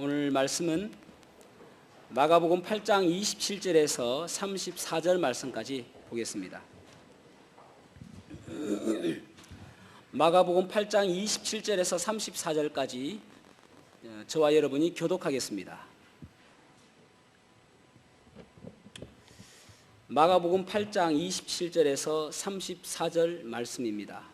오늘 말씀은 마가복음 8장 27절에서 34절 말씀까지 보겠습니다. 마가복음 8장 27절에서 34절까지 저와 여러분이 교독하겠습니다. 마가복음 8장 27절에서 34절 말씀입니다.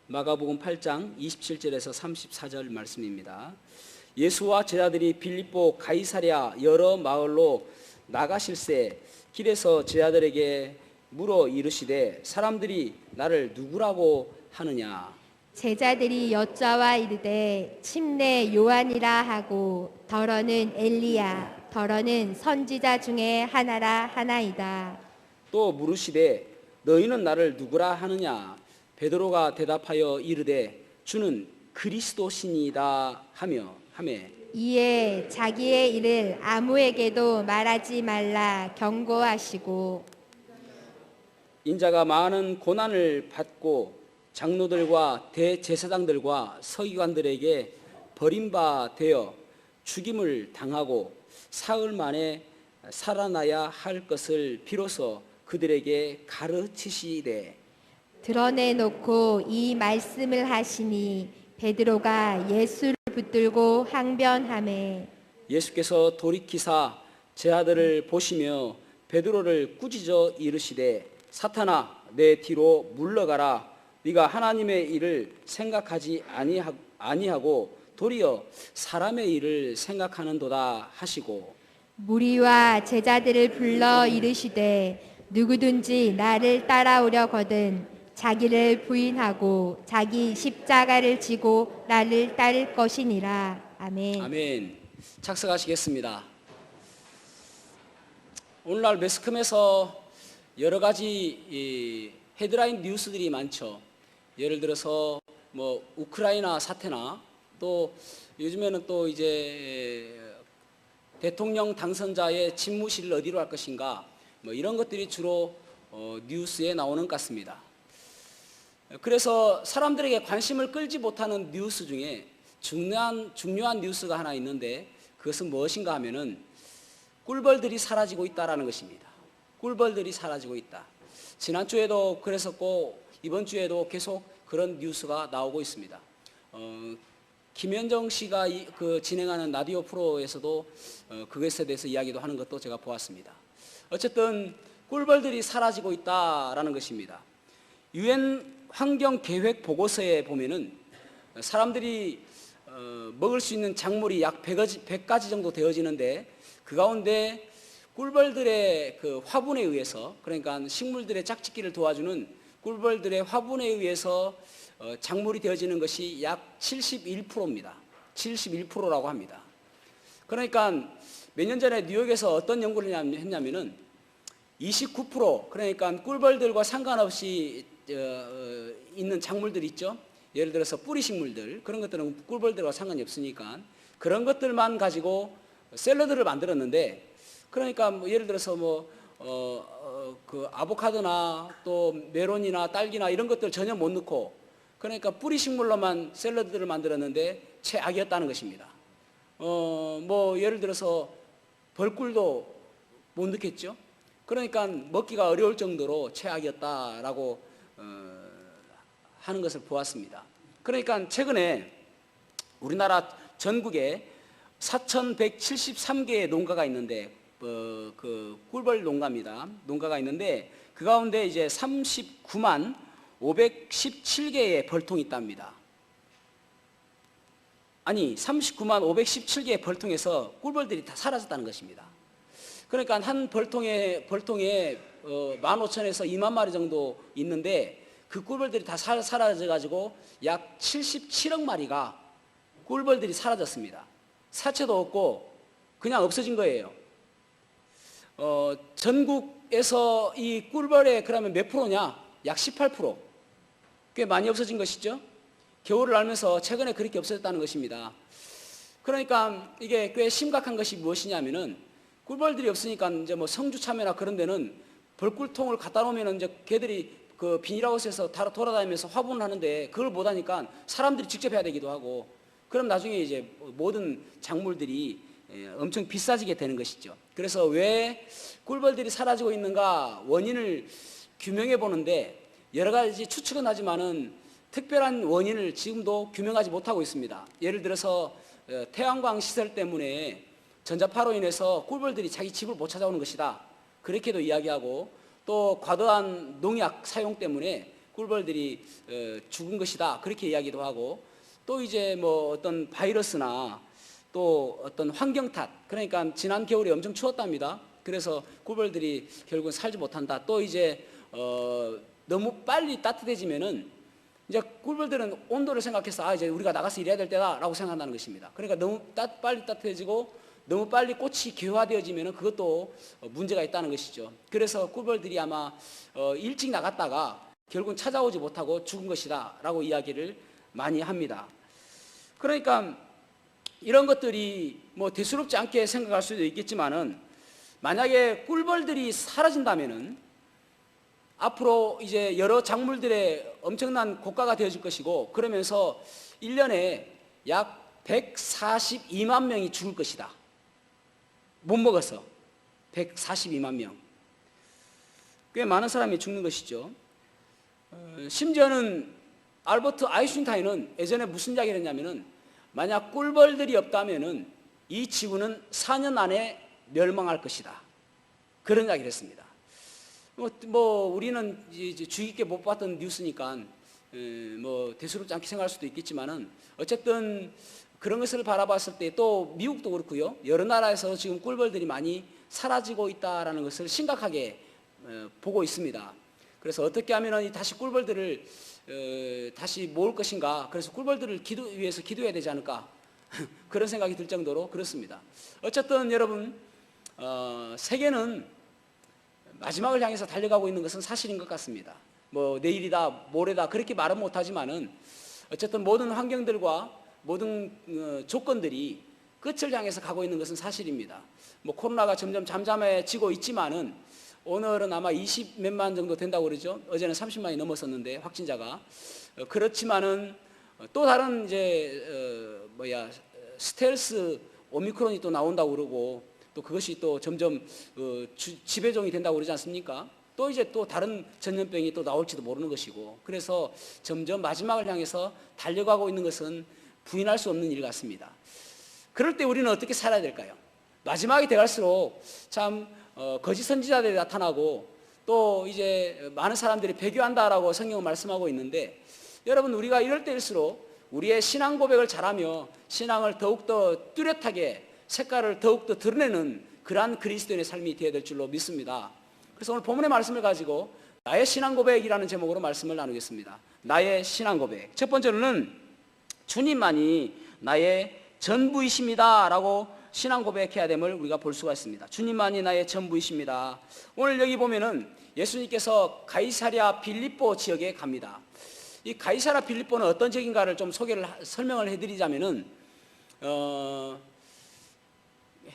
마가복음 8장 27절에서 34절 말씀입니다. 예수와 제자들이 빌립보 가이사랴 여러 마을로 나가실새 길에서 제자들에게 물어 이르시되 사람들이 나를 누구라고 하느냐. 제자들이 여짜와 이르되 침례 요한이라 하고 더러는 엘리야 더러는 선지자 중에 하나라 하나이다. 또 물으시되 너희는 나를 누구라 하느냐. 베드로가 대답하여 이르되 주는 그리스도시니이다 하매 이에 자기의 일을 아무에게도 말하지 말라 경고하시고 인자가 많은 고난을 받고 장로들과 대제사장들과 서기관들에게 버림받아 죽임을 당하고 사흘 만에 살아나야 할 것을 비로소 그들에게 가르치시되 드러내놓고 이 말씀을 하시니 베드로가 예수를 붙들고 항변하매 예수께서 돌이키사 제 아들을 보시며 베드로를 꾸짖어 이르시되 사탄아 내 뒤로 물러가라. 네가 하나님의 일을 생각하지 아니하고 도리어 사람의 일을 생각하는도다 하시고 무리와 제자들을 불러 이르시되 누구든지 나를 따라오려거든 자기를 부인하고 자기 십자가를 지고 나를 따를 것이니라. 아멘. 아멘. 착석하시겠습니다. 오늘날 매스컴에서 여러 가지 헤드라인 뉴스들이 많죠. 예를 들어서 뭐 우크라이나 사태나 또 요즘에는 또 이제 대통령 당선자의 집무실을 어디로 할 것인가 뭐 이런 것들이 주로 뉴스에 나오는 것 같습니다. 그래서 사람들에게 관심을 끌지 못하는 뉴스 중에 중요한 뉴스가 하나 있는데 그것은 무엇인가 하면은 꿀벌들이 사라지고 있다라는 것입니다. 꿀벌들이 사라지고 있다. 지난주에도 그랬었고 이번 주에도 계속 그런 뉴스가 나오고 있습니다. 김현정 씨가 진행하는 라디오 프로에서도 그것에 대해서 이야기도 하는 것도 제가 보았습니다. 어쨌든 꿀벌들이 사라지고 있다라는 것입니다. 유엔 환경계획 보고서에 보면은 사람들이 먹을 수 있는 작물이 약 100가지 정도 되어지는데 그 가운데 꿀벌들의 그 화분에 의해서 그러니까 식물들의 짝짓기를 도와주는 꿀벌들의 화분에 의해서 작물이 되어지는 것이 약 71%입니다. 71%라고 합니다. 그러니까 몇 년 전에 뉴욕에서 어떤 연구를 했냐면은 29% 그러니까 꿀벌들과 상관없이 있는 작물들 있죠. 예를 들어서 뿌리 식물들 그런 것들은 꿀벌들과 상관이 없으니까 그런 것들만 가지고 샐러드를 만들었는데 그러니까 뭐 예를 들어서 그 아보카도나 또 메론이나 딸기나 이런 것들 전혀 못 넣고 그러니까 뿌리 식물로만 샐러드를 만들었는데 최악이었다는 것입니다. 뭐 예를 들어서 벌꿀도 못 넣겠죠. 그러니까 먹기가 어려울 정도로 최악이었다라고 하는 것을 보았습니다. 그러니까 최근에 우리나라 전국에 4,173개의 농가가 있는데 그 꿀벌 농가입니다. 농가가 있는데 그 가운데 이제 39만 517개의 벌통이 있답니다. 아니 39만 517개의 벌통에서 꿀벌들이 다 사라졌다는 것입니다. 그러니까 한 벌통에 15,000에서 2만 마리 정도 있는데 그 꿀벌들이 다 사라져가지고 약 77억 마리가 꿀벌들이 사라졌습니다. 사체도 없고 그냥 없어진 거예요. 전국에서 이 꿀벌의 그러면 몇 프로냐? 약 18%. 꽤 많이 없어진 것이죠. 겨울을 알면서 최근에 그렇게 없어졌다는 것입니다. 그러니까 이게 꽤 심각한 것이 무엇이냐면은 꿀벌들이 없으니까 이제 뭐 성주 참외나 그런 데는 벌꿀통을 갖다 놓으면 이제 개들이 그 비닐하우스에서 돌아다니면서 화분을 하는데 그걸 못하니까 사람들이 직접 해야 되기도 하고, 그럼 나중에 이제 모든 작물들이 엄청 비싸지게 되는 것이죠. 그래서 왜 꿀벌들이 사라지고 있는가 원인을 규명해 보는데 여러 가지 추측은 하지만은 특별한 원인을 지금도 규명하지 못하고 있습니다. 예를 들어서 태양광 시설 때문에 전자파로 인해서 꿀벌들이 자기 집을 못 찾아오는 것이다, 그렇게도 이야기하고, 또 과도한 농약 사용 때문에 꿀벌들이 죽은 것이다, 그렇게 이야기도 하고, 또 이제 뭐 어떤 바이러스나 또 어떤 환경 탓, 그러니까 지난 겨울에 엄청 추웠답니다. 그래서 꿀벌들이 결국은 살지 못한다. 또 이제 너무 빨리 따뜻해지면은 이제 꿀벌들은 온도를 생각해서 이제 우리가 나가서 일해야 될 때다라고 생각한다는 것입니다. 그러니까 너무 빨리 따뜻해지고 너무 빨리 꽃이 개화되어지면은 그것도 문제가 있다는 것이죠. 그래서 꿀벌들이 아마 일찍 나갔다가 결국은 찾아오지 못하고 죽은 것이다라고 이야기를 많이 합니다. 그러니까 이런 것들이 뭐 대수롭지 않게 생각할 수도 있겠지만은, 만약에 꿀벌들이 사라진다면은 앞으로 이제 여러 작물들의 엄청난 고가가 되어질 것이고, 그러면서 1년에 약 142만 명이 죽을 것이다. 못 먹어서 142만 명. 꽤 많은 사람이 죽는 것이죠. 심지어는 알버트 아인슈타인은 예전에 무슨 이야기를 했냐면은, 만약 꿀벌들이 없다면은 이 지구는 4년 안에 멸망할 것이다, 그런 이야기를 했습니다. 뭐 우리는 이제 주의 깊게 못 봤던 뉴스니까 뭐 대수롭지 않게 생각할 수도 있겠지만은, 어쨌든 그런 것을 바라봤을 때 또 미국도 그렇고요, 여러 나라에서 지금 꿀벌들이 많이 사라지고 있다라는 것을 심각하게 보고 있습니다. 그래서 어떻게 하면 다시 꿀벌들을 다시 모을 것인가, 그래서 꿀벌들을 위해서 기도해야 되지 않을까 그런 생각이 들 정도로 그렇습니다. 어쨌든 여러분, 세계는 마지막을 향해서 달려가고 있는 것은 사실인 것 같습니다. 뭐 내일이다 모레다 그렇게 말은 못하지만은, 어쨌든 모든 환경들과 모든 조건들이 끝을 향해서 가고 있는 것은 사실입니다. 뭐 코로나가 점점 잠잠해지고 있지만은 오늘은 아마 20몇만 정도 된다고 그러죠. 어제는 30만이 넘었었는데 확진자가. 그렇지만은 또 다른 이제 스텔스 오미크론이 또 나온다고 그러고, 또 그것이 또 점점 지배종이 된다고 그러지 않습니까? 또 이제 또 다른 전염병이 또 나올지도 모르는 것이고, 그래서 점점 마지막을 향해서 달려가고 있는 것은 부인할 수 없는 일 같습니다. 그럴 때 우리는 어떻게 살아야 될까요? 마지막이 돼갈수록 참 거짓 선지자들이 나타나고, 또 이제 많은 사람들이 배교한다라고 성경은 말씀하고 있는데, 여러분, 우리가 이럴 때일수록 우리의 신앙 고백을 잘하며 신앙을 더욱더 뚜렷하게, 색깔을 더욱더 드러내는 그러한 그리스도인의 삶이 되어야 될 줄로 믿습니다. 그래서 오늘 본문의 말씀을 가지고 나의 신앙 고백이라는 제목으로 말씀을 나누겠습니다. 나의 신앙 고백. 첫 번째로는 주님만이 나의 전부이십니다 라고 신앙 고백해야 됨을 우리가 볼 수가 있습니다. 주님만이 나의 전부이십니다. 오늘 여기 보면은 예수님께서 가이사랴 빌립보 지역에 갑니다. 이 가이사랴 빌립보는 어떤 지역인가를 좀 설명을 해드리자면은,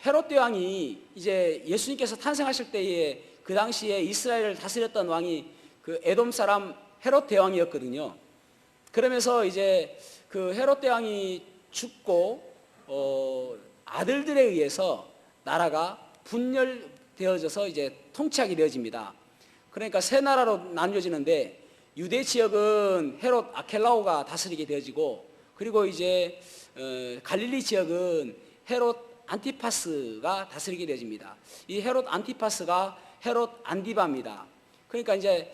헤롯 대왕이 이제 예수님께서 탄생하실 때에 그 당시에 이스라엘을 다스렸던 왕이 그 에돔 사람 헤롯 대왕이었거든요. 그러면서 이제 그 헤롯 대왕이 죽고 아들들에 의해서 나라가 분열되어져서 이제 통치하게 되어집니다. 그러니까 세 나라로 나뉘어지는데, 유대 지역은 헤롯 아켈라오가 다스리게 되어지고, 그리고 이제 갈릴리 지역은 헤롯 안티파스가 다스리게 되어집니다. 이 헤롯 안티파스가 헤롯 안디바입니다. 그러니까 이제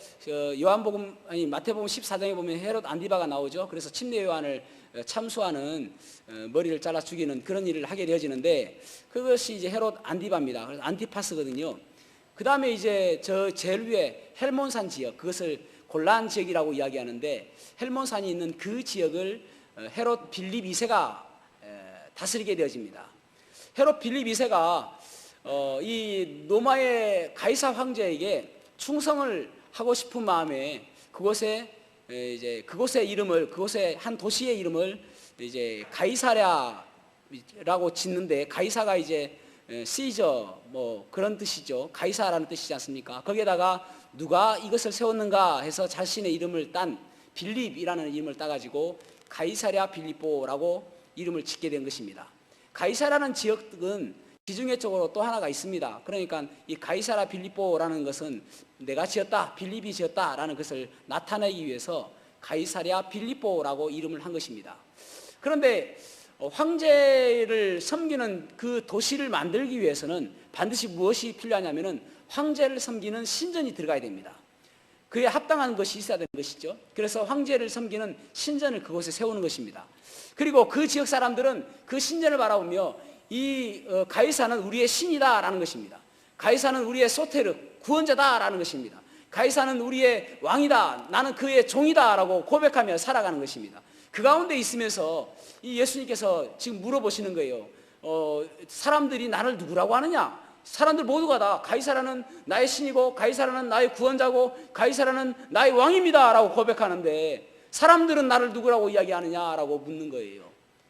마태복음 14장에 보면 헤롯 안디바가 나오죠. 그래서 침례 요한을 참수하는 머리를 잘라 죽이는 그런 일을 하게 되어지는데, 그것이 이제 헤롯 안디바입니다. 그래서 안티파스거든요. 그 다음에 이제 저 제일 위에 헬몬산 지역, 그것을 골란 지역이라고 이야기하는데, 헬몬산이 있는 그 지역을 헤롯 빌립 2세가 다스리게 되어집니다. 헤롯 빌립 2세가 이 로마의 가이사 황제에게 충성을 하고 싶은 마음에 그곳의 이름을, 그곳의 한 도시의 이름을 이제 가이사랴라고 짓는데, 가이사가 이제 시저 뭐 그런 뜻이죠. 가이사라는 뜻이지 않습니까? 거기에다가 누가 이것을 세웠는가 해서 자신의 이름을 딴 빌립이라는 이름을 따가지고 가이사랴 빌립보라고 이름을 짓게 된 것입니다. 가이사랴라는 지역은 지중해 쪽으로 또 하나가 있습니다. 그러니까 이 가이사랴 빌립보라는 것은 내가 지었다, 빌립이 지었다라는 것을 나타내기 위해서 가이사랴 빌립보라고 이름을 한 것입니다. 그런데 황제를 섬기는 그 도시를 만들기 위해서는 반드시 무엇이 필요하냐면은 황제를 섬기는 신전이 들어가야 됩니다. 그에 합당한 것이 있어야 되는 것이죠. 그래서 황제를 섬기는 신전을 그곳에 세우는 것입니다. 그리고 그 지역 사람들은 그 신전을 바라보며 이 가이사는 우리의 신이다라는 것입니다. 가이사는 우리의 소테르, 구원자다라는 것입니다. 가이사는 우리의 왕이다, 나는 그의 종이다라고 고백하며 살아가는 것입니다. 그 가운데 있으면서 이 예수님께서 지금 물어보시는 거예요. 사람들이 나를 누구라고 하느냐? 사람들 모두가 다 가이사라는 나의 신이고 가이사라는 나의 구원자고 가이사라는 나의 왕입니다 라고 고백하는데 사람들은 나를 누구라고 이야기하느냐라고 묻는 거예요.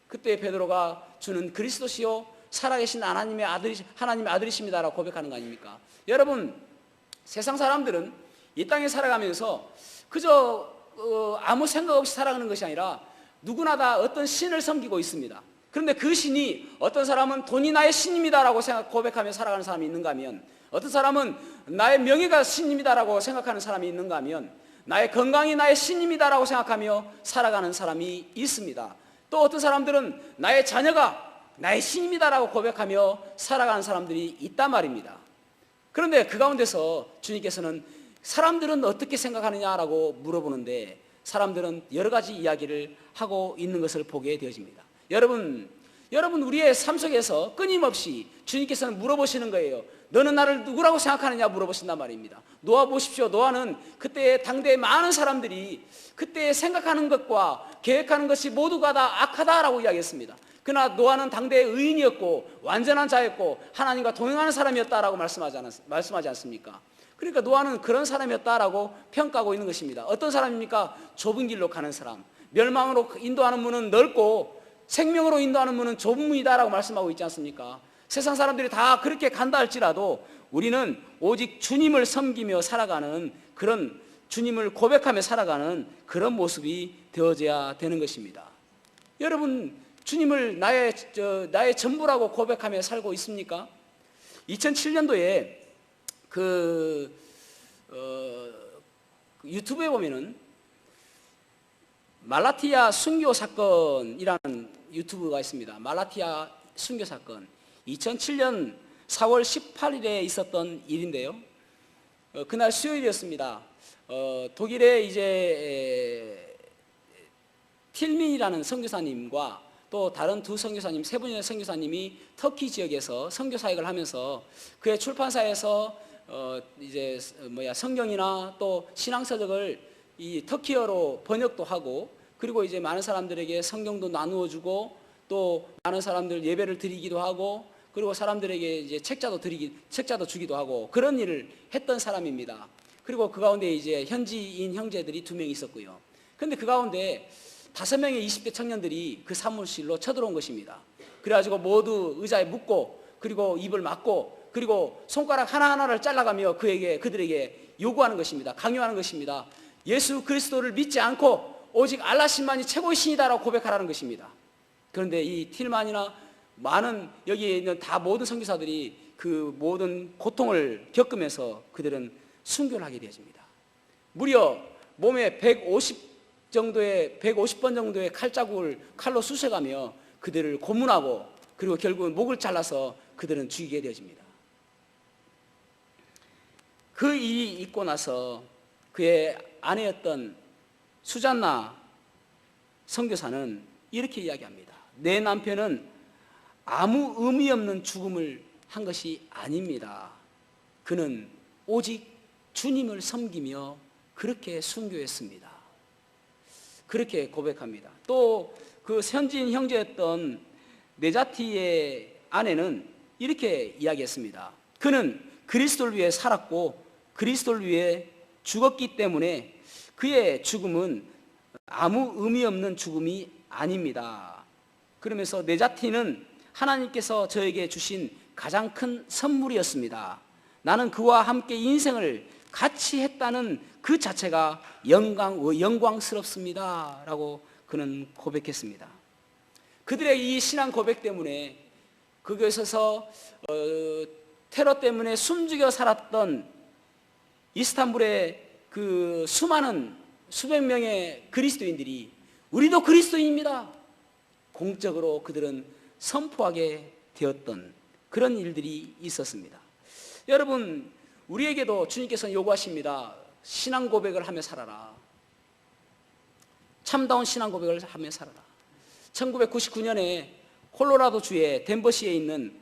그때 베드로가 주는 그리스도시요 살아계신 하나님의 아들이십니다 라고 고백하는 거 아닙니까? 여러분, 세상 사람들은 이 땅에 살아가면서 그저 아무 생각 없이 살아가는 것이 아니라 누구나 다 어떤 신을 섬기고 있습니다. 그런데 그 신이 어떤 사람은 돈이 나의 신입니다라고 고백하며 살아가는 사람이 있는가 하면, 어떤 사람은 나의 명예가 신입니다라고 생각하는 사람이 있는가 하면, 나의 건강이 나의 신입니다라고 생각하며 살아가는 사람이 있습니다. 또 어떤 사람들은 나의 자녀가 나의 신입니다라고 고백하며 살아가는 사람들이 있단 말입니다. 그런데 그 가운데서 주님께서는 사람들은 어떻게 생각하느냐라고 물어보는데 사람들은 여러 가지 이야기를 하고 있는 것을 보게 되어집니다. 여러분 우리의 삶 속에서 끊임없이 주님께서는 물어보시는 거예요. 너는 나를 누구라고 생각하느냐 물어보신단 말입니다. 노아 보십시오. 노아는 그때 당대의 많은 사람들이 그때 생각하는 것과 계획하는 것이 모두가 다 악하다라고 이야기했습니다. 그러나 노아는 당대의 의인이었고 완전한 자였고 하나님과 동행하는 사람이었다라고 말씀하지 않습니까? 그러니까 노아는 그런 사람이었다라고 평가하고 있는 것입니다. 어떤 사람입니까? 좁은 길로 가는 사람, 멸망으로 인도하는 문은 넓고 생명으로 인도하는 문은 좁은 문이다라고 말씀하고 있지 않습니까? 세상 사람들이 다 그렇게 간다 할지라도 우리는 오직 주님을 섬기며 살아가는, 그런 주님을 고백하며 살아가는 그런 모습이 되어져야 되는 것입니다. 여러분, 주님을 나의 전부라고 고백하며 살고 있습니까? 2007년도에 유튜브에 보면은 말라티아 순교 사건이라는 유튜브가 있습니다. 말라티아 순교 사건. 2007년 4월 18일에 있었던 일인데요. 그날 수요일이었습니다. 독일의 이제 틸민이라는 선교사님과 또 다른 두 선교사님, 세 분의 선교사님이 터키 지역에서 선교 사역을 하면서 그의 출판사에서 성경이나 또 신앙서적을 이 터키어로 번역도 하고, 그리고 이제 많은 사람들에게 성경도 나누어 주고, 또 많은 사람들 예배를 드리기도 하고, 그리고 사람들에게 이제 책자도 주기도 하고, 그런 일을 했던 사람입니다. 그리고 그 가운데 이제 현지인 형제들이 2명이 있었고요. 그런데 그 가운데 5명의 20대 청년들이 그 사무실로 쳐들어온 것입니다. 그래가지고 모두 의자에 묻고, 그리고 입을 막고, 그리고 손가락 하나하나를 잘라가며 그들에게 요구하는 것입니다. 강요하는 것입니다. 예수 그리스도를 믿지 않고 오직 알라신만이 최고의 신이다라고 고백하라는 것입니다. 그런데 이 틸만이나 많은 여기에 있는 다 모든 선교사들이 그 모든 고통을 겪으면서 그들은 순교를 하게 되어집니다. 무려 몸에 150번 정도의 칼자국을 칼로 쑤셔가며 그들을 고문하고, 그리고 결국은 목을 잘라서 그들은 죽이게 되어집니다. 그 일이 있고 나서 그의 아내였던 수잔나 선교사는 이렇게 이야기합니다. 내 남편은 아무 의미 없는 죽음을 한 것이 아닙니다. 그는 오직 주님을 섬기며 그렇게 순교했습니다. 그렇게 고백합니다. 또 그 현지인 형제였던 네자티의 아내는 이렇게 이야기했습니다. 그는 그리스도를 위해 살았고 그리스도를 위해 죽었기 때문에 그의 죽음은 아무 의미 없는 죽음이 아닙니다. 그러면서 네자티는 하나님께서 저에게 주신 가장 큰 선물이었습니다. 나는 그와 함께 인생을 같이 했다는 그 자체가 영광스럽습니다 라고 그는 고백했습니다. 그들의 이 신앙 고백 때문에 그곳에서 테러 때문에 숨죽여 살았던 이스탄불의 그 수백 명의 그리스도인들이 우리도 그리스도인입니다 공적으로 그들은 선포하게 되었던 그런 일들이 있었습니다. 여러분, 우리에게도 주님께서는 요구하십니다. 신앙 고백을 하며 살아라. 참다운 신앙 고백을 하며 살아라. 1999년에 콜로라도 주의 덴버시에 있는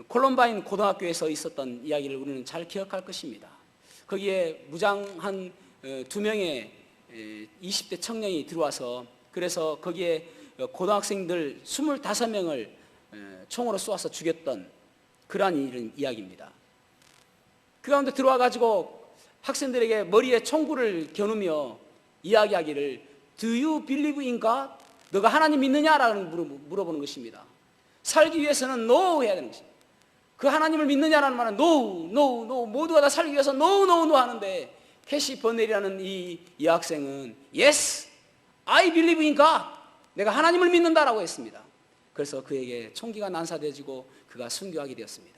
콜럼바인 고등학교에서 있었던 이야기를 우리는 잘 기억할 것입니다. 거기에 무장한 2명의 20대 청년이 들어와서 그래서 거기에 고등학생들 25명을 총으로 쏘아서 죽였던 그러한 이야기입니다. 그 가운데 들어와 가지고 학생들에게 머리에 총구를 겨누며 이야기하기를 Do you believe in God? 너가 하나님 믿느냐라고 물어보는 것입니다. 살기 위해서는 no 해야 되는 것입니다. 그 하나님을 믿느냐라는 말은 no, no, no. 모두가 다 살기 위해서 no, no, no 하는데 캐시 버넬이라는 이 여학생은 Yes, I believe in God. 내가 하나님을 믿는다라고 했습니다. 그래서 그에게 총기가 난사되어지고 그가 순교하게 되었습니다.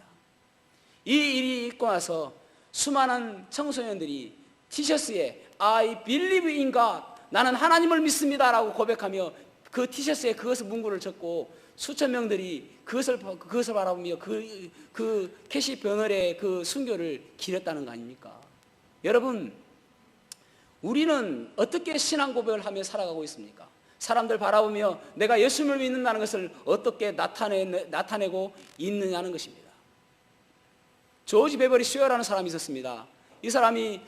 이 일이 있고 나서 수많은 청소년들이 티셔츠에 I believe in God, 나는 하나님을 믿습니다라고 고백하며 그 티셔츠에 그것을 문구를 적고 수천 명들이 그것을 바라보며 그 캐시 버널의 그 순교를 기렸다는 거 아닙니까? 여러분, 우리는 어떻게 신앙 고백을 하며 살아가고 있습니까? 사람들 바라보며 내가 예수님을 믿는다는 것을 어떻게 나타내고 있느냐는 것입니다. 조지 베버리 쉐어라는 사람이 있었습니다. 이 사람이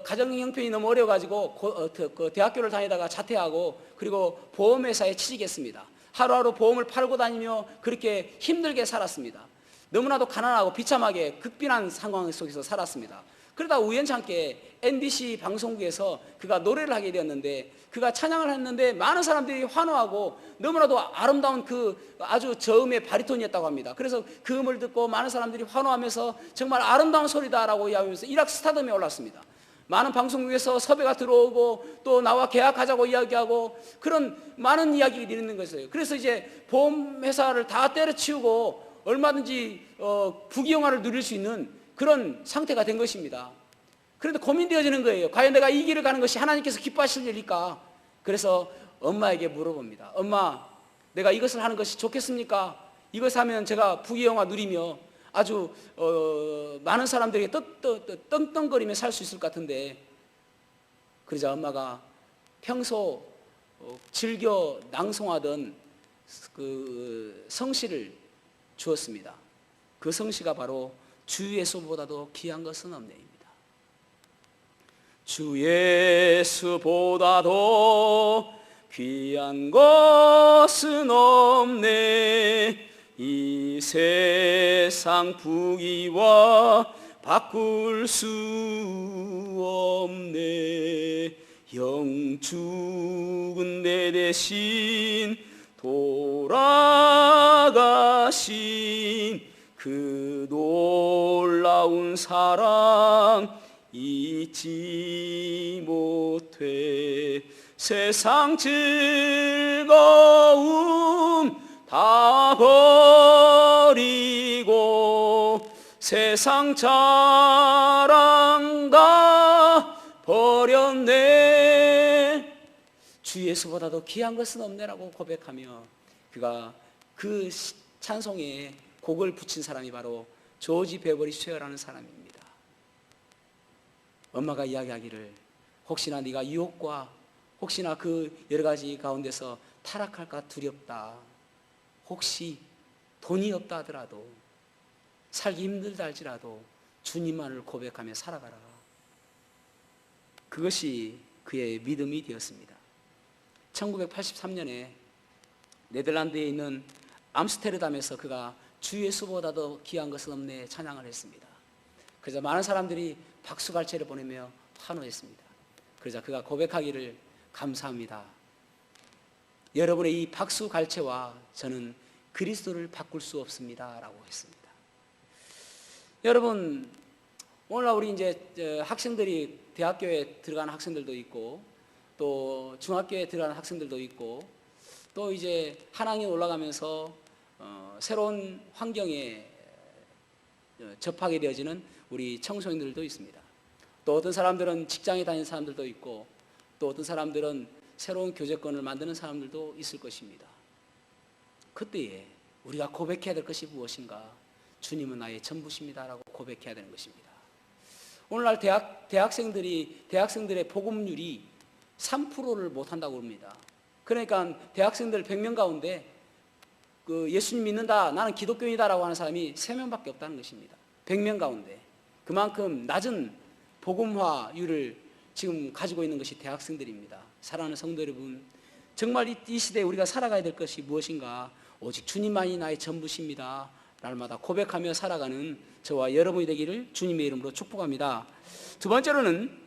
가정 형편이 너무 어려워가지고 그 대학교를 다니다가 자퇴하고 그리고 보험회사에 취직했습니다. 하루하루 보험을 팔고 다니며 그렇게 힘들게 살았습니다. 너무나도 가난하고 비참하게 극빈한 상황 속에서 살았습니다. 그러다 우연찮게 NBC 방송국에서 그가 노래를 하게 되었는데 그가 찬양을 했는데 많은 사람들이 환호하고 너무나도 아름다운 그 아주 저음의 바리톤이었다고 합니다. 그래서 그 음을 듣고 많은 사람들이 환호하면서 정말 아름다운 소리다라고 이야기하면서 일약 스타덤에 올랐습니다. 많은 방송국에서 섭외가 들어오고 또 나와 계약하자고 이야기하고 그런 많은 이야기가 있는 것이에요. 그래서 이제 보험회사를 다 때려치우고 얼마든지 부귀영화를 누릴 수 있는 그런 상태가 된 것입니다. 그런데 고민되어지는 거예요. 과연 내가 이 길을 가는 것이 하나님께서 기뻐하실 일일까? 그래서 엄마에게 물어봅니다. 엄마, 내가 이것을 하는 것이 좋겠습니까? 이것을 하면 제가 부귀영화 누리며 아주 많은 사람들에게 떵떵거리며 살 수 있을 것 같은데, 그러자 엄마가 평소 즐겨 낭송하던 그 성시를 주었습니다. 그 성시가 바로 주 예수보다도 귀한 것은 없네입니다. 주 예수보다도 귀한 것은 없네. 이 세상 부귀와 바꿀 수 없네. 영 죽은 내 대신 돌아가신 그 놀라운 사랑 잊지 못해. 세상 즐거움 다 버리고 세상 자랑 다 버렸네. 주 예수보다도 귀한 것은 없네라고 고백하며 그가 그 찬송에 곡을 붙인 사람이 바로 조지 베버리 쉐어라는 사람입니다. 엄마가 이야기하기를 혹시나 네가 유혹과 혹시나 그 여러 가지 가운데서 타락할까 두렵다. 혹시 돈이 없다 하더라도 살기 힘들다 할지라도 주님만을 고백하며 살아가라. 그것이 그의 믿음이 되었습니다. 1983년에 네덜란드에 있는 암스테르담에서 그가 주 예수보다도 귀한 것은 없네 찬양을 했습니다. 그래서 많은 사람들이 박수갈채를 보내며 환호했습니다. 그러자 그가 고백하기를 감사합니다. 여러분의 이 박수갈채와 저는 그리스도를 바꿀 수 없습니다 라고 했습니다. 여러분, 오늘날 우리 이제 학생들이 대학교에 들어가는 학생들도 있고 또 중학교에 들어가는 학생들도 있고 또 이제 한 학년 올라가면서 새로운 환경에 접하게 되어지는 우리 청소년들도 있습니다. 또 어떤 사람들은 직장에 다니는 사람들도 있고 또 어떤 사람들은 새로운 교제권을 만드는 사람들도 있을 것입니다. 그때에 우리가 고백해야 될 것이 무엇인가? 주님은 나의 전부십니다라고 고백해야 되는 것입니다. 오늘날 대학생들의 복음률이 3%를 못한다고 합니다. 그러니까 대학생들 100명 가운데 예수님 믿는다, 나는 기독교인이다라고 하는 사람이 3명밖에 없다는 것입니다. 100명 가운데. 그만큼 낮은 복음화율을 지금 가지고 있는 것이 대학생들입니다. 사랑하는 성도 여러분, 정말 이 시대에 우리가 살아가야 될 것이 무엇인가? 오직 주님만이 나의 전부십니다. 날마다 고백하며 살아가는 저와 여러분이 되기를 주님의 이름으로 축복합니다. 두 번째로는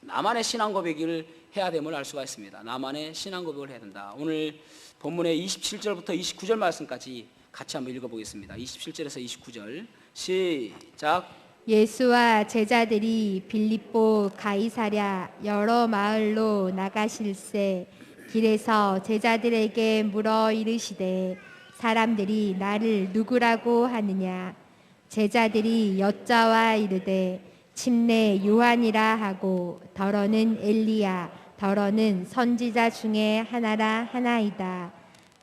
나만의 신앙 고백을 해야 됨을 알 수가 있습니다. 나만의 신앙 고백을 해야 된다. 오늘 본문의 27절부터 29절 말씀까지 같이 한번 읽어보겠습니다. 27절에서 29절 시작. 예수와 제자들이 빌립보 가이사랴 여러 마을로 나가실새 길에서 제자들에게 물어 이르시되 사람들이 나를 누구라고 하느냐? 제자들이 여짜와 이르되 침례 요한이라 하고 더러는 엘리야 더러는 선지자 중에 하나라 하나이다.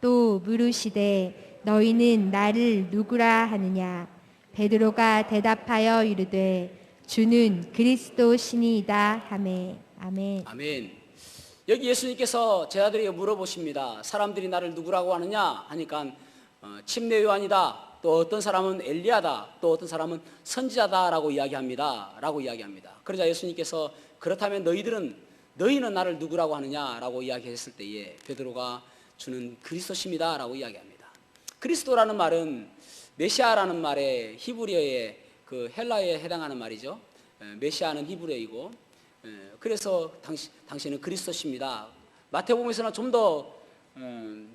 또 물으시되 너희는 나를 누구라 하느냐? 베드로가 대답하여 이르되 주는 그리스도 신이다 하매. 아멘. 아멘. 여기 예수님께서 제자들에게 물어보십니다. 사람들이 나를 누구라고 하느냐 하니까 침례 요한이다. 또 어떤 사람은 엘리야다. 또 어떤 사람은 선지자다라고 이야기합니다. 라고 이야기합니다. 그러자 예수님께서 그렇다면 너희는 나를 누구라고 하느냐라고 이야기했을 때에 베드로가 주는 그리스도십니다. 라고 이야기합니다. 그리스도라는 말은 메시아라는 말의 히브리어의 헬라어에 해당하는 말이죠. 메시아는 히브리어이고 그래서 당신은 그리스도십니다. 마태복음에서는 좀 더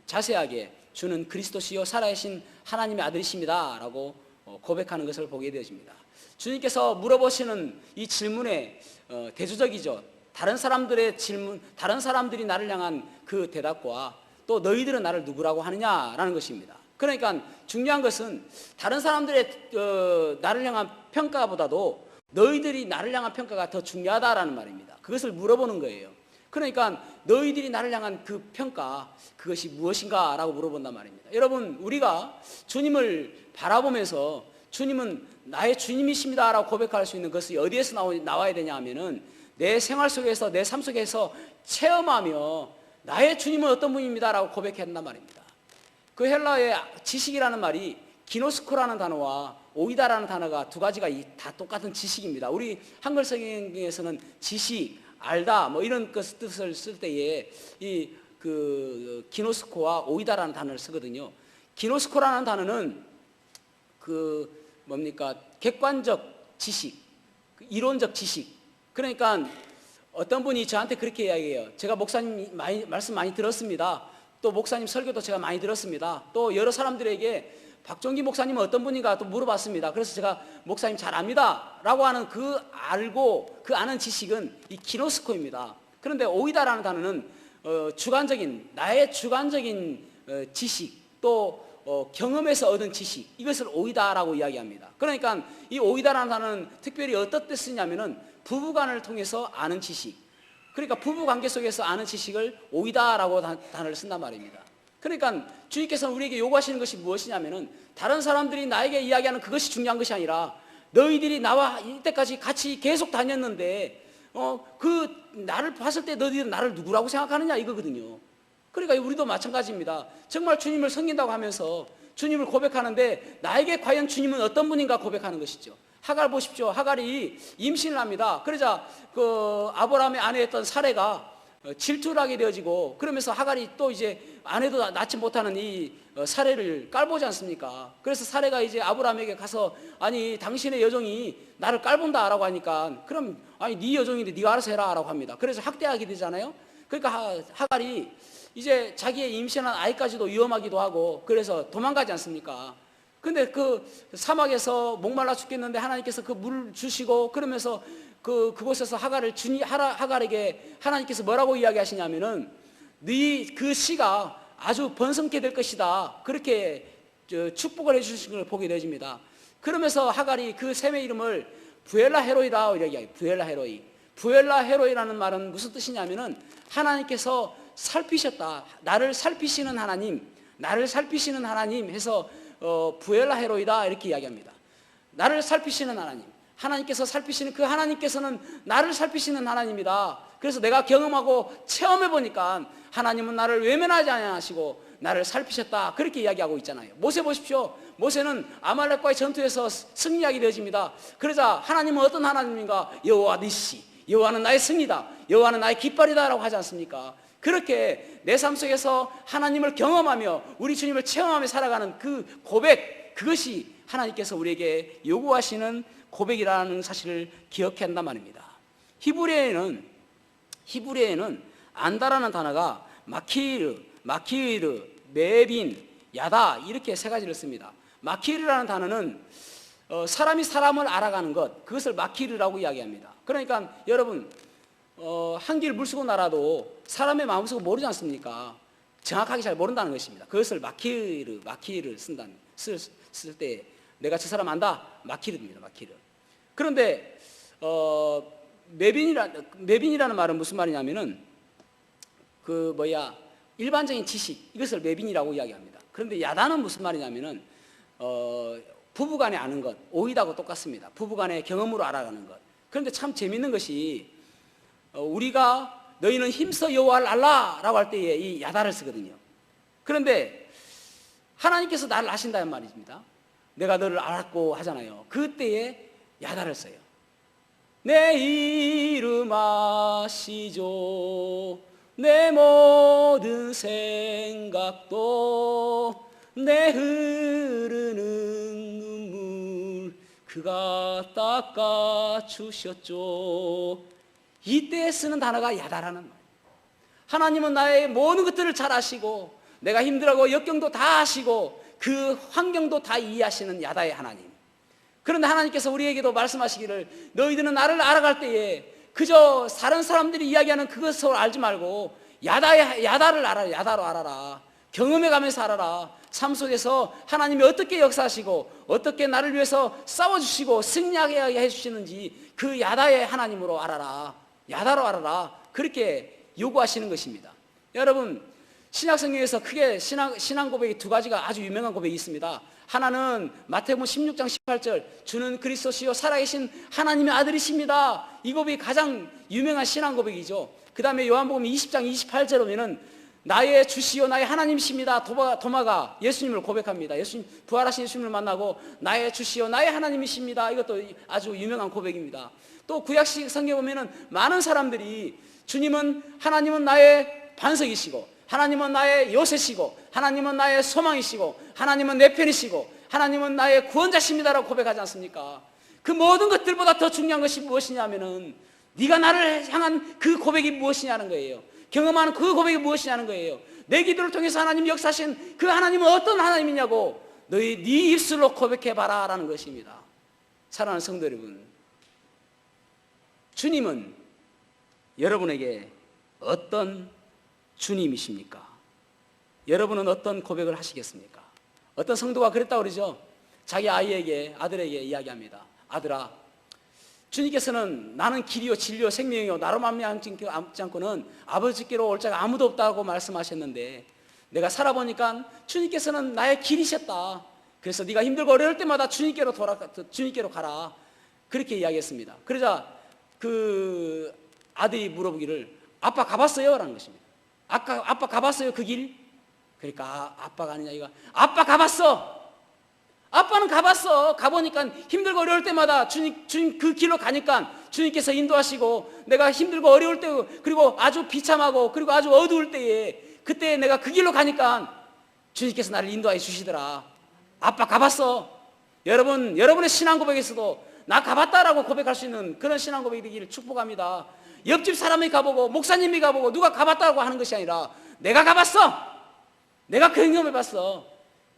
자세하게 주는 그리스도시요 살아계신 하나님의 아들이십니다 라고 고백하는 것을 보게 되어집니다. 주님께서 물어보시는 이 질문에 대조적이죠. 다른 사람들의 질문, 다른 사람들이 나를 향한 그 대답과 또 너희들은 나를 누구라고 하느냐라는 것입니다. 그러니까 중요한 것은 다른 사람들의 나를 향한 평가보다도 너희들이 나를 향한 평가가 더 중요하다라는 말입니다. 그것을 물어보는 거예요. 그러니까 너희들이 나를 향한 그 평가, 그것이 무엇인가 라고 물어본단 말입니다. 여러분, 우리가 주님을 바라보면서 주님은 나의 주님이십니다 라고 고백할 수 있는 것이 어디에서 나와야 되냐 하면은 내 생활 속에서, 내 삶 속에서 체험하며 나의 주님은 어떤 분입니다 라고 고백해야 한단 말입니다. 그 헬라어의 지식이라는 말이 기노스코라는 단어와 오이다라는 단어가 두 가지가 다 똑같은 지식입니다. 우리 한글 성경에서는 지식, 알다 뭐 이런 뜻을 쓸 때에 이 기노스코와 오이다라는 단어를 쓰거든요. 기노스코라는 단어는 객관적 지식, 이론적 지식. 그러니까 어떤 분이 저한테 그렇게 이야기해요. 제가 목사님 말씀 많이 들었습니다. 또 목사님 설교도 제가 많이 들었습니다. 또 여러 사람들에게 박종기 목사님은 어떤 분인가 또 물어봤습니다. 그래서 제가 목사님 잘 압니다 라고 하는 그 아는 지식은 이 기노스코입니다. 그런데 오이다라는 단어는 나의 주관적인 지식 또 경험에서 얻은 지식, 이것을 오이다라고 이야기합니다. 그러니까 이 오이다라는 단어는 특별히 어떤 뜻이냐면은 부부간을 통해서 아는 지식, 그러니까 부부관계 속에서 아는 지식을 오이다라고 단어를 쓴단 말입니다. 그러니까 주님께서는 우리에게 요구하시는 것이 무엇이냐면은 다른 사람들이 나에게 이야기하는 그것이 중요한 것이 아니라 너희들이 나와 이때까지 같이 계속 다녔는데 나를 봤을 때 너희들은 나를 누구라고 생각하느냐 이거거든요. 그러니까 우리도 마찬가지입니다. 정말 주님을 섬긴다고 하면서 주님을 고백하는데 나에게 과연 주님은 어떤 분인가 고백하는 것이죠. 하갈 보십시오. 하갈이 임신을 합니다. 그러자 아브라함의 아내였던 사레가 질투를 하게 되어지고, 그러면서 하갈이 또 이제 아내도 낳지 못하는 이 사레를 깔보지 않습니까? 그래서 사레가 이제 아브라함에게 가서 아니 당신의 여종이 나를 깔본다라고 하니까 그럼 아니 네 여종인데 네가 알아서 해라라고 합니다. 그래서 학대하게 되잖아요. 그러니까 하갈이 이제 자기의 임신한 아이까지도 위험하기도 하고 그래서 도망가지 않습니까? 근데 그 사막에서 목말라 죽겠는데 하나님께서 그 물을 주시고 그러면서 그곳에서 하갈에게 하나님께서 뭐라고 이야기하시냐면은 네 그 씨가 아주 번성케 될 것이다. 그렇게 축복을 해주신 걸 보게 되집니다. 그러면서 하갈이 그 샘의 이름을 부엘라 헤로이다 이렇게 이야기해요. 부엘라 헤로이. 부엘라 헤로이라는 말은 무슨 뜻이냐면은 하나님께서 살피셨다. 나를 살피시는 하나님, 나를 살피시는 하나님 해서 부엘라 헤로이다 이렇게 이야기합니다. 나를 살피시는 하나님, 하나님께서 살피시는 그 하나님께서는 나를 살피시는 하나님이다. 그래서 내가 경험하고 체험해 보니까 하나님은 나를 외면하지 아니하시고 나를 살피셨다 그렇게 이야기하고 있잖아요. 모세 보십시오. 모세는 아말렉과의 전투에서 승리하게 되어집니다. 그러자 하나님은 어떤 하나님인가? 여호와 니시, 여호와는 나의 승리다, 여호와는 나의 깃발이다 라고 하지 않습니까? 그렇게 내 삶 속에서 하나님을 경험하며 우리 주님을 체험하며 살아가는 그 고백, 그것이 하나님께서 우리에게 요구하시는 고백이라는 사실을 기억해야 한단 말입니다. 히브리어에는 안다라는 단어가 마키르, 메빈, 야다 이렇게 세 가지를 씁니다. 마키르라는 단어는 사람이 사람을 알아가는 것, 그것을 마키르라고 이야기합니다. 그러니까 여러분 한 길 물쓰고 날아도 사람의 마음속을 모르지 않습니까? 정확하게 잘 모른다는 것입니다. 그것을 마키르를 쓸 때 내가 저 사람 안다, 마키르입니다. 마키르. 그런데 메빈이라는 말은 무슨 말이냐면은 일반적인 지식, 이것을 메빈이라고 이야기합니다. 그런데 야다는 무슨 말이냐면은 부부간에 아는 것, 오이다고 똑같습니다. 부부간의 경험으로 알아가는 것. 그런데 참 재밌는 것이 우리가 너희는 힘써 여호와를 알라라고 할 때에 이 야다를 쓰거든요. 그런데 하나님께서 나를 아신다는 말입니다. 내가 너를 알았고 하잖아요. 그때에 야다를 써요. 내 이름 아시죠. 내 모든 생각도 내 흐르는 눈물 그가 닦아주셨죠. 이때 쓰는 단어가 야다라는 말이에요. 하나님은 나의 모든 것들을 잘 아시고 내가 힘들고 역경도 다 아시고 그 환경도 다 이해하시는 야다의 하나님. 그런데 하나님께서 우리에게도 말씀하시기를 너희들은 나를 알아갈 때에 그저 다른 사람들이 이야기하는 그것을 알지 말고 야다를 알아라. 야다로 알아라. 경험해 가면서 알아라. 삶 속에서 하나님이 어떻게 역사하시고 어떻게 나를 위해서 싸워주시고 승리하게 해주시는지 그 야다의 하나님으로 알아라. 야다로 알아라. 그렇게 요구하시는 것입니다. 여러분 신약성경에서 크게 신앙 고백이 두 가지가 아주 유명한 고백이 있습니다. 하나는 마태복음 16장 18절 주는 그리스도시요 살아계신 하나님의 아들이십니다. 이 고백이 가장 유명한 신앙 고백이죠. 그 다음에 요한복음 20장 28절에 보면은 나의 주시요 나의 하나님이십니다. 도마가 예수님을 고백합니다. 예수님 부활하신 예수님을 만나고 나의 주시요 나의 하나님이십니다. 이것도 아주 유명한 고백입니다. 또 구약식 성경에 보면은 많은 사람들이 하나님은 나의 반석이시고 하나님은 나의 요새시고 하나님은 나의 소망이시고 하나님은 내 편이시고 하나님은 나의 구원자십니다라고 고백하지 않습니까? 그 모든 것들보다 더 중요한 것이 무엇이냐면은 네가 나를 향한 그 고백이 무엇이냐는 거예요. 경험하는 그 고백이 무엇이냐는 거예요. 내 기도를 통해서 하나님이 역사하신 그 하나님은 어떤 하나님이냐고 네 입술로 고백해봐라 라는 것입니다. 사랑하는 성도 여러분, 주님은 여러분에게 어떤 주님이십니까? 여러분은 어떤 고백을 하시겠습니까? 어떤 성도가 그랬다고 그러죠. 자기 아들에게 이야기합니다. 아들아, 주님께서는 나는 길이요 진리요 생명이요 나로 말미암지 않고는 아버지께로 올 자가 아무도 없다고 말씀하셨는데 내가 살아보니까 주님께서는 나의 길이셨다. 그래서 네가 힘들고 어려울 때마다 주님께로 가라. 그렇게 이야기했습니다. 그러자 그 아들이 물어보기를 아빠 가봤어요? 라는 것입니다. 아빠 가봤어요 그 길? 그러니까 아빠가 아니냐 이거. 아빠 가봤어. 아빠는 가봤어. 가보니까 힘들고 어려울 때마다 주님 그 길로 가니까 주님께서 인도하시고 내가 힘들고 어려울 때 그리고 아주 비참하고 그리고 아주 어두울 때에 그때 내가 그 길로 가니까 주님께서 나를 인도하여 주시더라. 아빠 가봤어. 여러분의 신앙 고백에서도 나 가봤다라고 고백할 수 있는 그런 신앙 고백이 되기를 축복합니다. 옆집 사람이 가보고 목사님이 가보고 누가 가봤다고 하는 것이 아니라 내가 가봤어. 내가 경험해봤어.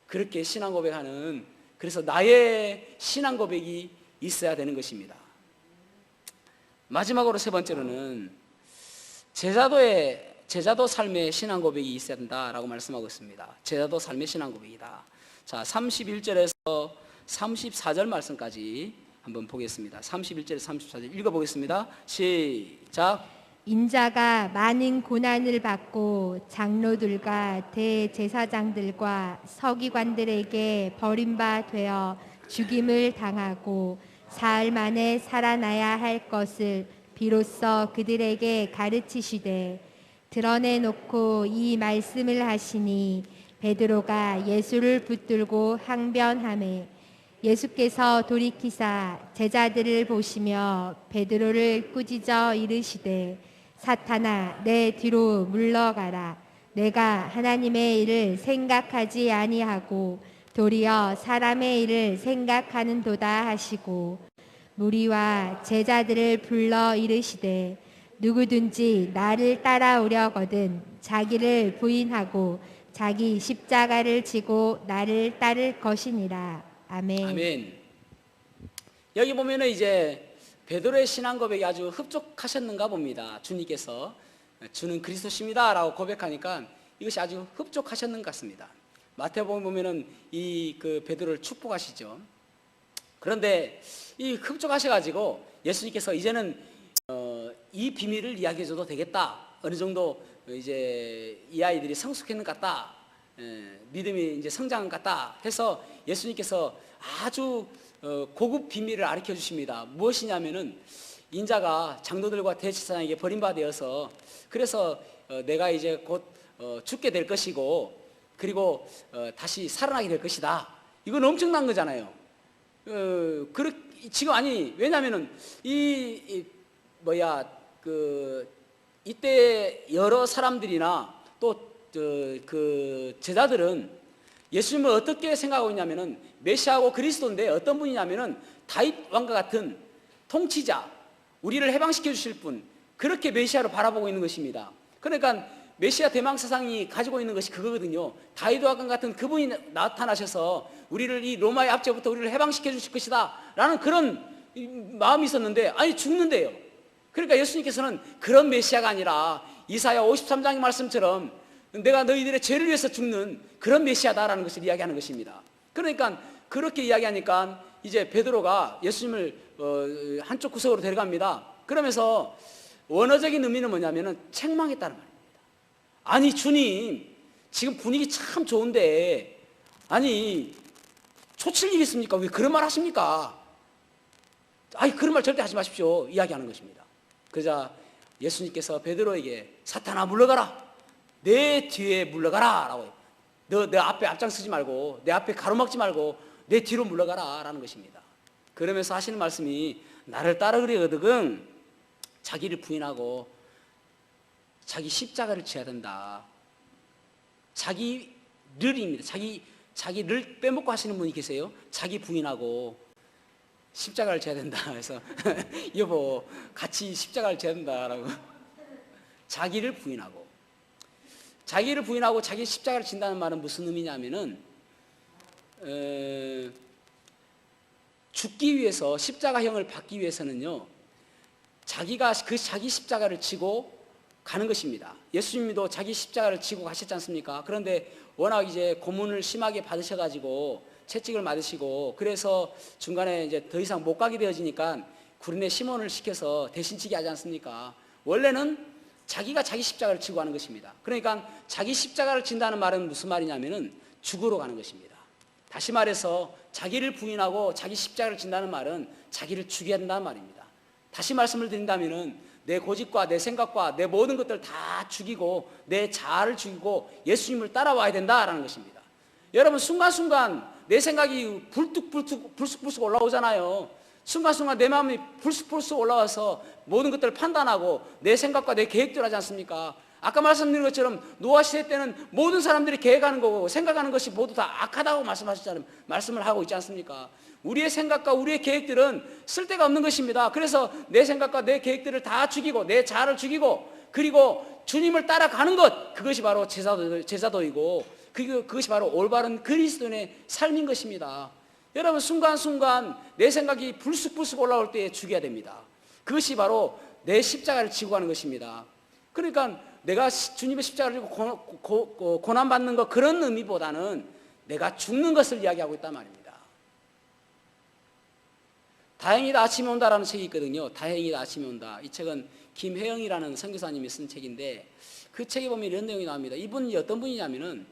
그렇게 신앙 고백하는 그래서 나의 신앙 고백이 있어야 되는 것입니다. 마지막으로 세 번째로는 제자도 삶의 신앙 고백이 있어야 된다라고 말씀하고 있습니다. 제자도 삶의 신앙 고백이다. 자, 31절에서 34절 말씀까지 한번 보겠습니다. 31절에서 34절 읽어보겠습니다. 시작. 인자가 많은 고난을 받고 장로들과 대제사장들과 서기관들에게 버림바 되어 죽임을 당하고 사흘 만에 살아나야 할 것을 비로소 그들에게 가르치시되 드러내놓고 이 말씀을 하시니 베드로가 예수를 붙들고 항변하매 예수께서 돌이키사 제자들을 보시며 베드로를 꾸짖어 이르시되 사탄아 내 뒤로 물러가라. 내가 하나님의 일을 생각하지 아니하고 도리어 사람의 일을 생각하는도다 하시고 무리와 제자들을 불러 이르시되 누구든지 나를 따라오려거든 자기를 부인하고 자기 십자가를 지고 나를 따를 것이니라. 아멘. 아멘. 여기 보면은 이제 베드로의 신앙 고백이 아주 흡족하셨는가 봅니다. 주님께서 주는 그리스도십니다라고 고백하니까 이것이 아주 흡족하셨는 것 같습니다. 마태복음 보면은 이 그 베드로를 축복하시죠. 그런데 이 흡족하셔가지고 예수님께서 이제는 이 비밀을 이야기해줘도 되겠다. 어느 정도 이제 이 아이들이 성숙했는 것 같다. 믿음이 이제 성장한 것 같다 해서 예수님께서 아주 고급 비밀을 가르쳐 주십니다. 무엇이냐면은 인자가 장로들과 대제사장에게 버림받아서 그래서 내가 이제 곧 죽게 될 것이고 그리고 다시 살아나게 될 것이다. 이건 엄청난 거잖아요. 지금 아니 왜냐면은 이때 여러 사람들이나 또 그 제자들은 예수님을 어떻게 생각하고 있냐면은 메시아고 그리스도인데 어떤 분이냐면은 다윗 왕과 같은 통치자, 우리를 해방시켜 주실 분, 그렇게 메시아를 바라보고 있는 것입니다. 그러니까 메시아 대망 사상이 가지고 있는 것이 그거거든요. 다윗 왕과 같은 그분이 나타나셔서 우리를 이 로마의 압제부터 우리를 해방시켜 주실 것이다 라는 그런 마음이 있었는데 아니 죽는데요. 그러니까 예수님께서는 그런 메시아가 아니라 이사야 53장의 말씀처럼 내가 너희들의 죄를 위해서 죽는 그런 메시아다라는 것을 이야기하는 것입니다. 그러니까 그렇게 이야기하니까 이제 베드로가 예수님을 한쪽 구석으로 데려갑니다. 그러면서 원어적인 의미는 뭐냐면은 책망했다는 말입니다. 아니 주님 지금 분위기 참 좋은데 아니 초칠 일 있습니까? 왜 그런 말 하십니까? 아니 그런 말 절대 하지 마십시오 이야기하는 것입니다. 그러자 예수님께서 베드로에게 사탄아 물러가라. 내 뒤에 물러가라 라고 너 내 앞에 앞장서지 말고 내 앞에 가로막지 말고 내 뒤로 물러가라 라는 것입니다. 그러면서 하시는 말씀이 나를 따르려거든 자기를 부인하고 자기 십자가를 져야 된다. 자기를입니다. 자기를 빼먹고 하시는 분이 계세요. 자기 부인하고 십자가를 져야 된다. 그래서 여보 같이 십자가를 져야 된다라고 자기를 부인하고 자기 십자가를 진다는 말은 무슨 의미냐면은 죽기 위해서 십자가형을 받기 위해서는요 자기가 자기 십자가를 지고 가는 것입니다. 예수님도 자기 십자가를 지고 가셨지 않습니까? 그런데 워낙 이제 고문을 심하게 받으셔가지고 채찍을 맞으시고 그래서 중간에 이제 더 이상 못 가게 되어지니까 구린의 시몬을 시켜서 대신치게 하지 않습니까? 원래는 자기가 자기 십자가를 지고 가는 것입니다. 그러니까 자기 십자가를 진다는 말은 무슨 말이냐면은 죽으러 가는 것입니다. 다시 말해서 자기를 부인하고 자기 십자가를 진다는 말은 자기를 죽여야 한다는 말입니다. 다시 말씀을 드린다면은 내 고집과 내 생각과 내 모든 것들을 다 죽이고 내 자아를 죽이고 예수님을 따라와야 된다라는 것입니다. 여러분 순간순간 내 생각이 불쑥 올라오잖아요. 순간순간 내 마음이 불쑥 올라와서 모든 것들을 판단하고 내 생각과 내 계획대로 하지 않습니까? 아까 말씀드린 것처럼 노아 시대 때는 모든 사람들이 계획하는 거고 생각하는 것이 모두 다 악하다고 말씀하셨잖아요. 말씀을 하고 있지 않습니까? 우리의 생각과 우리의 계획들은 쓸데가 없는 것입니다. 그래서 내 생각과 내 계획들을 다 죽이고 내 자아를 죽이고 그리고 주님을 따라가는 것 그것이 바로 제자도이고 그것이 바로 올바른 그리스도인의 삶인 것입니다. 여러분 순간순간 내 생각이 불쑥불쑥 올라올 때에 죽여야 됩니다. 그것이 바로 내 십자가를 지고 가는 것입니다. 그러니까 내가 주님의 십자가를 지고 고난받는 것 그런 의미보다는 내가 죽는 것을 이야기하고 있단 말입니다. 다행이다 아침이 온다라는 책이 있거든요. 다행이다 아침이 온다. 이 책은 김혜영이라는 선교사님이 쓴 책인데 그 책에 보면 이런 내용이 나옵니다. 이분이 어떤 분이냐면은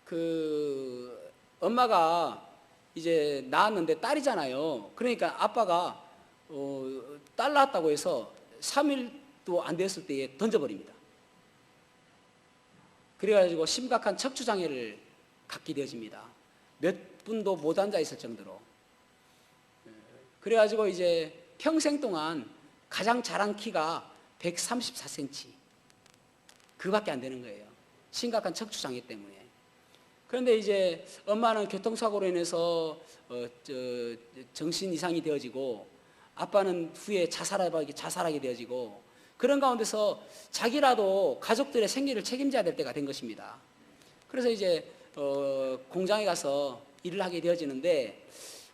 그 엄마가 이제 낳았는데 딸이잖아요. 그러니까 아빠가 딸 낳았다고 해서 3일도 안 됐을 때에 던져버립니다. 그래가지고 심각한 척추장애를 갖게 되어집니다. 몇 분도 못 앉아 있을 정도로. 그래가지고 이제 평생 동안 가장 자란 키가 134cm. 그밖에 안 되는 거예요. 심각한 척추장애 때문에. 그런데 이제 엄마는 교통사고로 인해서 정신 이상이 되어지고 아빠는 후에 자살하게 되어지고 그런 가운데서 자기라도 가족들의 생계를 책임져야 될 때가 된 것입니다. 그래서 이제 공장에 가서 일을 하게 되어지는데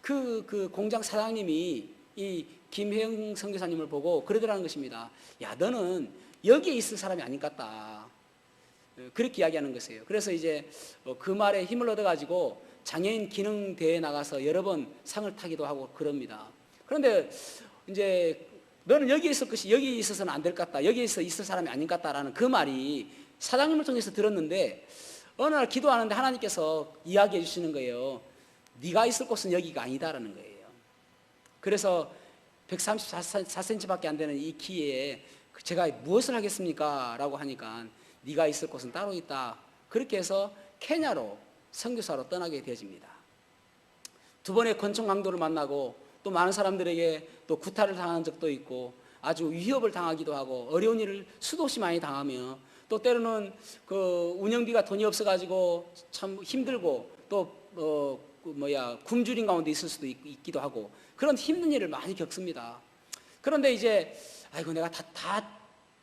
그 공장 사장님이 이 김혜영 선교사님을 보고 그러더라는 것입니다. 야, 너는 여기에 있을 사람이 아닌 것 같다. 그렇게 이야기하는 것이에요. 그래서 이제 그 말에 힘을 얻어가지고 장애인 기능 대회에 나가서 여러 번 상을 타기도 하고 그럽니다. 그런데 이제 너는 여기 있을 것이 여기 있어서는 안 될 것 같다. 여기에서 있을 사람이 아닌 것 같다라는 그 말이 사장님을 통해서 들었는데 어느 날 기도하는데 하나님께서 이야기해 주시는 거예요. 네가 있을 곳은 여기가 아니다라는 거예요. 그래서 134cm밖에 안 되는 이 키에 제가 무엇을 하겠습니까? 라고 하니까 네가 있을 곳은 따로 있다. 그렇게 해서 케냐로 선교사로 떠나게 되어집니다. 두 번의 권총 강도를 만나고 또 많은 사람들에게 또 구타를 당한 적도 있고 아주 위협을 당하기도 하고 어려운 일을 수도 없이 많이 당하며 또 때로는 그 운영비가 돈이 없어가지고 참 힘들고 또 굶주린 가운데 있을 수도 있기도 하고 그런 힘든 일을 많이 겪습니다. 그런데 이제 아이고 내가 다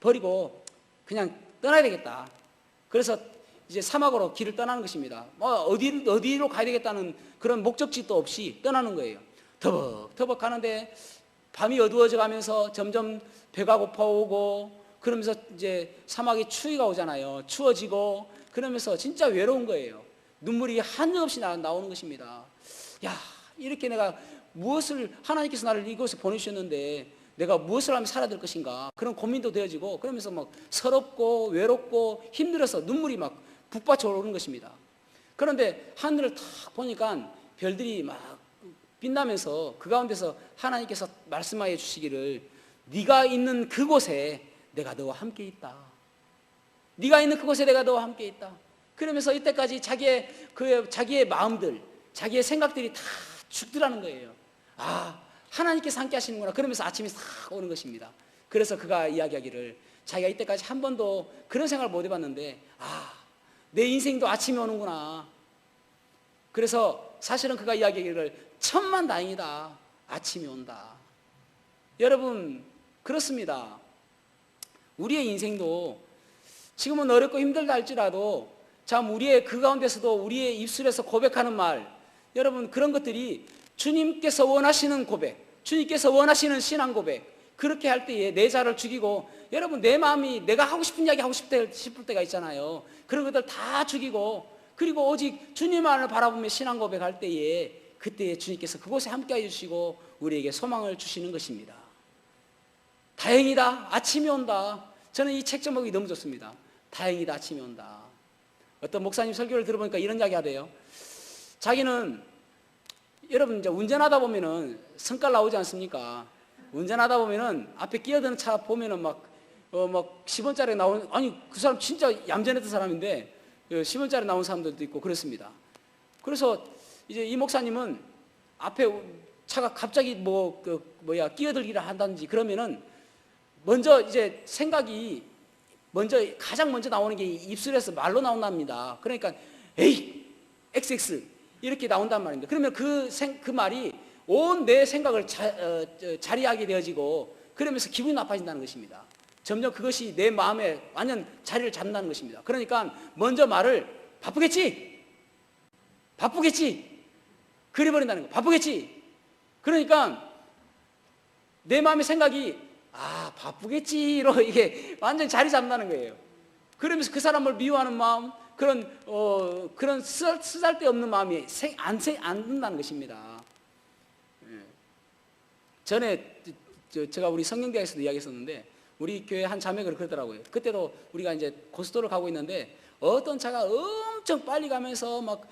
버리고 그냥 떠나야 되겠다. 그래서 이제 사막으로 길을 떠나는 것입니다. 어디로 가야 되겠다는 그런 목적지도 없이 떠나는 거예요. 터벅터벅 가는데 밤이 어두워져 가면서 점점 배가 고파오고 그러면서 이제 사막에 추위가 오잖아요. 추워지고 그러면서 진짜 외로운 거예요. 눈물이 한없이 나오는 것입니다. 야, 이렇게 내가 무엇을 하나님께서 나를 이곳에 보내주셨는데 내가 무엇을 하면 살아야 될 것인가 그런 고민도 되어지고 그러면서 막 서럽고 외롭고 힘들어서 눈물이 막 북받쳐 오르는 것입니다. 그런데 하늘을 탁 보니까 별들이 막 빛나면서 그 가운데서 하나님께서 말씀하여 주시기를 네가 있는 그곳에 내가 너와 함께 있다. 네가 있는 그곳에 내가 너와 함께 있다. 그러면서 이때까지 자기의 마음들, 자기의 생각들이 다 죽더라는 거예요. 아, 하나님께서 함께 하시는구나. 그러면서 아침이 싹 오는 것입니다. 그래서 그가 이야기하기를 자기가 이때까지 한 번도 그런 생각을 못 해봤는데 내 인생도 아침이 오는구나. 그래서 사실은 그가 이야기하기를 천만다행이다. 아침이 온다. 여러분 그렇습니다. 우리의 인생도 지금은 어렵고 힘들다 할지라도 참 우리의 그 가운데서도 우리의 입술에서 고백하는 말 여러분 그런 것들이 주님께서 원하시는 고백, 주님께서 원하시는 신앙 고백 그렇게 할 때에 내 자를 죽이고 여러분 내 마음이 내가 하고 싶은 이야기 하고 싶을 때가 있잖아요. 그런 것들 다 죽이고 그리고 오직 주님만을 바라보며 신앙 고백할 때에 그때에 주님께서 그곳에 함께해 주시고 우리에게 소망을 주시는 것입니다. 다행이다 아침이 온다. 저는 이 책 제목이 너무 좋습니다. 다행이다 아침이 온다. 어떤 목사님 설교를 들어보니까 이런 이야기 하대요. 자기는 여러분 이제 운전하다 보면은 성깔 나오지 않습니까? 운전하다 보면은 앞에 끼어드는 차 보면은 막 10원짜리 나오는 아니 그 사람 진짜 얌전했던 사람인데 10원짜리 나온 사람들도 있고 그렇습니다. 그래서 이제 이 목사님은 앞에 차가 갑자기 끼어들기를 한다든지 그러면은 먼저 이제 생각이 가장 먼저 나오는 게 입술에서 말로 나온답니다. 그러니까 에이 XX 이렇게 나온단 말입니다. 그러면 그 말이 온 내 생각을 자리하게 되어지고 그러면서 기분이 나빠진다는 것입니다. 점점 그것이 내 마음에 완전 자리를 잡는다는 것입니다. 그러니까 먼저 말을 바쁘겠지 그래버린다는 거. 바쁘겠지. 그러니까 내 마음의 생각이 바쁘겠지로 이게 완전히 자리 잡는다는 거예요. 그러면서 그 사람을 미워하는 마음, 그런 쓰잘데없는 마음이 안 든다는 것입니다. 전에 제가 우리 성경대학에서도 이야기했었는데 우리 교회 한 자매가 그러더라고요. 그때도 우리가 이제 고속도로를 가고 있는데 어떤 차가 엄청 빨리 가면서 막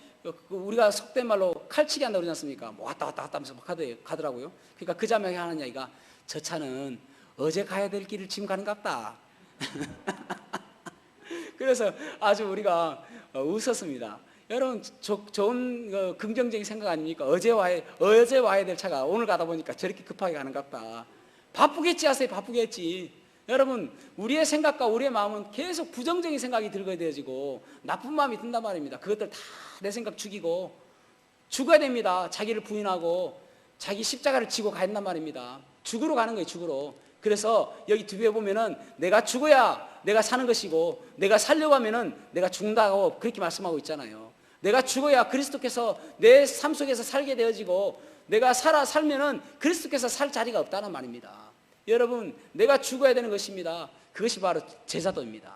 우리가 속된 말로 칼치기 한다고 그러지 않습니까? 뭐 왔다 하면서 막 가더라고요. 그러니까 그 자매가 하는 이야기가 저 차는 어제 가야 될 길을 지금 가는 것 같다. 그래서 아주 우리가 웃었습니다. 여러분 좋은 긍정적인 생각 아닙니까? 어제 와야 될 차가 오늘 가다 보니까 저렇게 급하게 가는 것 같다. 바쁘겠지 하세요. 바쁘겠지. 여러분 우리의 생각과 우리의 마음은 계속 부정적인 생각이 들게 되어지고 나쁜 마음이 든단 말입니다. 그것들 다 내 생각 죽이고 죽어야 됩니다. 자기를 부인하고 자기 십자가를 지고 간단 말입니다. 죽으러 가는 거예요. 죽으러. 그래서 여기 뒤에 보면은 내가 죽어야 내가 사는 것이고 내가 살려고 하면은 내가 죽는다고 그렇게 말씀하고 있잖아요. 내가 죽어야 그리스도께서 내 삶 속에서 살게 되어지고 내가 살면은 그리스도께서 살 자리가 없다는 말입니다. 여러분 내가 죽어야 되는 것입니다. 그것이 바로 제자도입니다.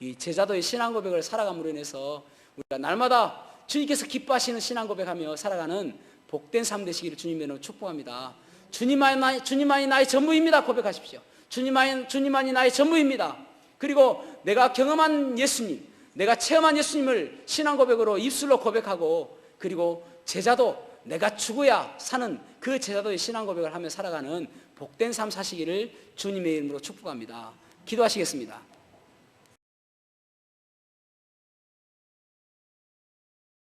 이 제자도의 신앙 고백을 살아감으로 인해서 우리가 날마다 주님께서 기뻐하시는 신앙 고백하며 살아가는 복된 삶 되시기를 주님으로 축복합니다. 주님만이 나의 전부입니다. 고백하십시오. 주님만이 나의 전부입니다. 그리고 내가 경험한 예수님, 내가 체험한 예수님을 신앙 고백으로 입술로 고백하고 그리고 제자도 내가 죽어야 사는 그 제자도의 신앙 고백을 하며 살아가는 복된 삶 사시기를 주님의 이름으로 축복합니다. 기도하시겠습니다.